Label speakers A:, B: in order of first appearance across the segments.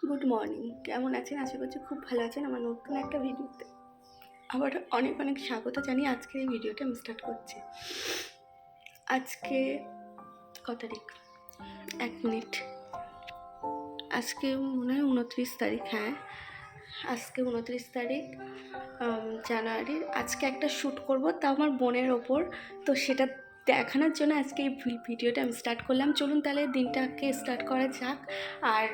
A: Good morning, কেমন আছেন? আশা করছি খুব ভালো আছেন। আমার নতুন একটা ভিডিওতে আবার অনেক অনেক স্বাগত জানিয়ে আজকের এই ভিডিওটা আমি স্টার্ট করছি। আজকে কত তারিখ? 1 মিনিট। আজকে মনে হয় 29 তারিখ। হ্যাঁ, আজকে 29 তারিখ জানুয়ারির। আজকে একটা শ্যুট করব, তাও আমার বোনের ওপর। তো সেটা দেখানোর জন্য আজকে এই ভিডিওটা আমি স্টার্ট করলাম। চলুন তাহলে দিনটাকে স্টার্ট করা যাক। আর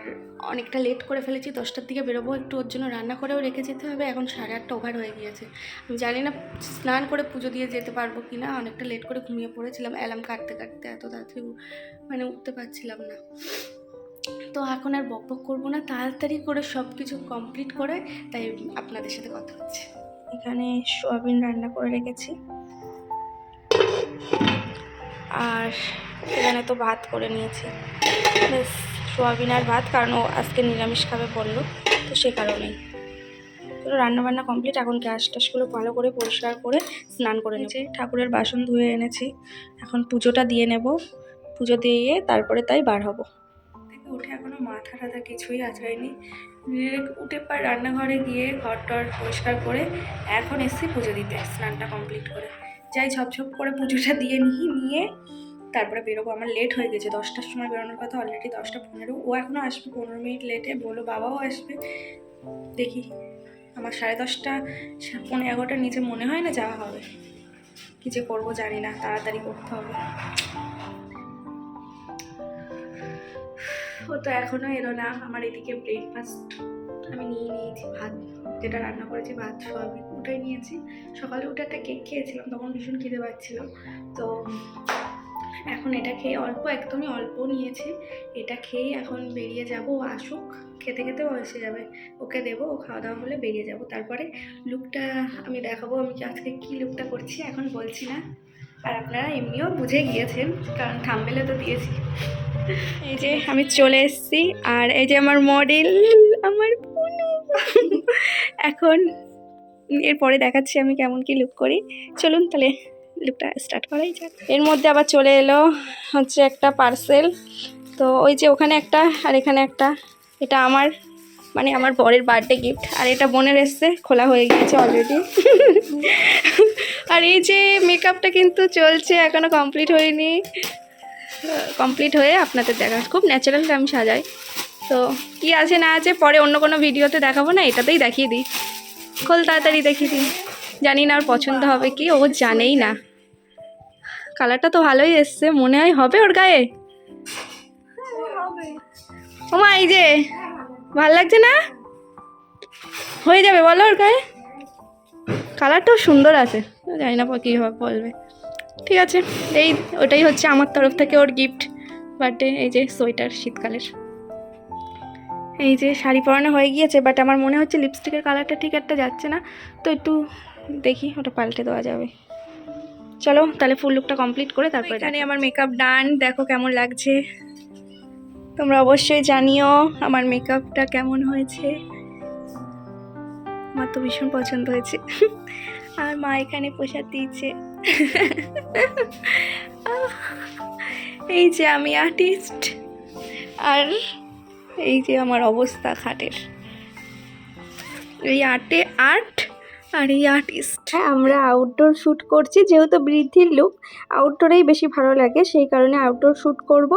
A: অনেকটা লেট করে ফেলেছি, 10টার দিকে বেরোবো। একটু ওর জন্য রান্না করেও রেখে যেতে হবে। এখন 8:30 ওভার হয়ে গিয়েছে। আমি জানি না স্নান করে পুজো দিয়ে যেতে পারবো কি না। অনেকটা লেট করে ঘুমিয়ে পড়েছিলাম অ্যালার্ম কাটতে কাটতে, এত তাড়াতাড়ি উঠতে পারছিলাম না। তো এখন আর বকবক করবো না, তাড়াতাড়ি করে সব কিছু কমপ্লিট করে তাই আপনাদের সাথে কথা হচ্ছে। এখানে সোয়াবিন রান্না করে রেখেছি, আর এখানে তো ভাত করে নিয়েছি। বেশ, সোয়াবিন আর ভাত, কারণ ও আজকে নিরামিষ খাবে বললো, তো সে কারণেই। তো রান্নাবান্না কমপ্লিট। এখন গ্যাস ট্যাসগুলো ভালো করে পরিষ্কার করে স্নান করে নিয়েছি। ঠাকুরের বাসন ধুয়ে এনেছি, এখন পুজোটা দিয়ে নেব। পুজো দিয়ে তারপরে তাই বার হবো। উঠে এখনো মাথা টাথা কিছুই আঁচড়াইনি। উঠে পর রান্নাঘরে গিয়ে ঘর টর পরিষ্কার করে এখন এসেছি পুজো দিতে, স্নানটা কমপ্লিট করে। যাই ঝপঝপ করে পুজোটা দিয়ে নিয়ে তারপরে বেরোবো। আমার লেট হয়ে গেছে, 10টার সময় বেরোনোর কথা, অলরেডি 10:15। ও এখনও আসবে 15 মিনিট লেটে, বললো বাবাও আসবে। দেখি, আমার 10:30 11:15 নিচে মনে হয় না যাওয়া হবে। কী যে করবো জানি না, তাড়াতাড়ি করতে হবে। ও তো এখনও এলো না। আমার এদিকে ব্রেকফাস্ট আমি নিয়ে নিয়েছি, ভাত যেটা রান্না করেছি, ভাত সোয়াবিন ওটাই নিয়েছি। সকালে উঠে একটা কেক খেয়েছিলাম, তখন ভীষণ খিদে পাচ্ছিল। তো এখন এটা খেয়ে একদমই অল্প নিয়েছি। এটা খেয়েই এখন বেরিয়ে যাব। ও আসুক, খেতে খেতেও এসে যাবে, ওকে দেবো। ও খাওয়া দাওয়া হলে বেরিয়ে যাব। তারপরে লুকটা আমি দেখাবো, আমি আজকে কী লুকটা করছি এখন বলছি না। আর আপনারা এমনিও বুঝে গিয়েছেন, কারণ থাম্বনেলে তো দিয়েছি। এই যে আমি চলে এসেছি, আর এই যে আমার মডেল, আমার বোনু। এখন এরপরে দেখাচ্ছি আমি কেমন কি লুক করি। চলুন তাহলে লুকটা স্টার্ট করাই যাক। এর মধ্যে আবার চলে এলো হচ্ছে একটা পার্সেল। তো ওই যে ওখানে একটা আর এখানে একটা, এটা আমার মানে আমার বরের বার্থডে গিফট, আর এটা বোনের এসছে, খোলা হয়ে গিয়েছে অলরেডি। আর এই যে মেকআপটা কিন্তু চলছে, এখনও কমপ্লিট হয়নি। কমপ্লিট হয়ে আপনাদের দেখা, খুব ন্যাচারাল আমি সাজাই। তো কি আছে না আছে পরে অন্য কোনো ভিডিওতে দেখাবো না, এটাতেই দেখিয়ে দিই। খোল তাড়াতাড়ি দেখিয়ে দিই। জানি না ওর পছন্দ হবে কি, ও জানেই না। কালারটা তো ভালোই এসছে, মনে হয় হবে ওর গায়ে। ওমা, এই যে ভাল লাগছে না? হয়ে যাবে বলো ওর গায়ে। কালারটাও সুন্দর আছে, জানি না কী বলবে। ঠিক আছে, এই ওটাই হচ্ছে আমার তরফ থেকে ওর গিফট বার্থডে। এই যে সোয়েটার শীতকালের। এই যে শাড়ি পরানো হয়ে গিয়েছে, বাট আমার মনে হচ্ছে লিপস্টিকের কালারটা ঠিক একটা যাচ্ছে না, তো একটু দেখি ওটা পাল্টে দেওয়া যাবে। চলো তাহলে ফুল লুকটা কমপ্লিট করে তারপরে। এখানে আমার মেকআপ ডান, দেখো কেমন লাগছে। তোমরা অবশ্যই জানিও আমার মেকআপটা কেমন হয়েছে। আমার তো ভীষণ পছন্দ হয়েছে। আর মা এখানে প্রসাদ দিয়েছে। এই যে আমি আর্টিস্ট, আর এই যে আমার অবস্থা খাটের। এই আর্টে আর্ট আর এই আর্টিস্ট। আমরা আউটডোর শ্যুট করছি, যেহেতু বৃদ্ধির লুক, আউটডোরেই বেশি ভালো লাগে, সেই কারণে আউটডোর শ্যুট করব।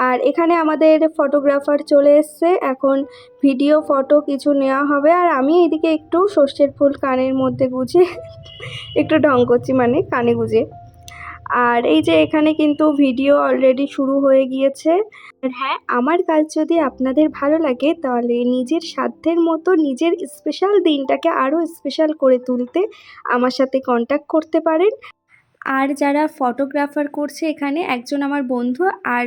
A: আর এখানে আমাদের ফটোগ্রাফার চলে এসছে, এখন ভিডিও ফটো কিছু নেওয়া হবে। আর আমি এদিকে একটু সর্ষের ফুল কানের মধ্যে গুজে একটু ঢং করছি, মানে কানে গুজে। আর এই যে এখানে কিন্তু ভিডিও অলরেডি শুরু হয়ে গিয়েছে। আর হ্যাঁ, আমার কাজ যদি আপনাদের ভালো লাগে, তাহলে নিজের সাধ্যের মতো নিজের স্পেশাল দিনটাকে আরও স্পেশাল করে তুলতে আমার সাথে কন্ট্যাক্ট করতে পারেন। আর যারা ফটোগ্রাফার করছে, এখানে একজন আমার বন্ধু, আর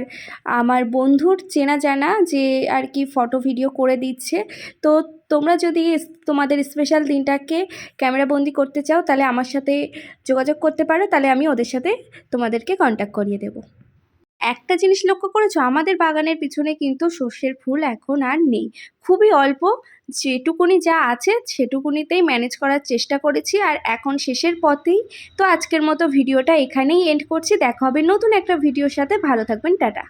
A: আমার বন্ধুর চেনা জানা যে আর কি ফটো ভিডিও করে দিচ্ছে। তো তোমরা যদি তোমাদের স্পেশাল দিনটাকে ক্যামেরাবন্দি করতে চাও, তাহলে আমার সাথে যোগাযোগ করতে পারো, তাহলে আমি ওদের সাথে তোমাদেরকে কন্ট্যাক্ট করিয়ে দেবো। একটা জিনিস লক্ষ্য করেছো, আমাদের বাগানের পিছনে কিন্তু সর্ষের ফুল এখন আর নেই, খুবই অল্প। যেটুকুনি যা আছে সেটুকুনিতেই ম্যানেজ করার চেষ্টা করেছি, আর এখন শেষের পথেই। তো আজকের মতো ভিডিওটা এখানেই এন্ড করছি। দেখা হবে নতুন একটা ভিডিওর সাথে। ভালো থাকবেন, টাটা।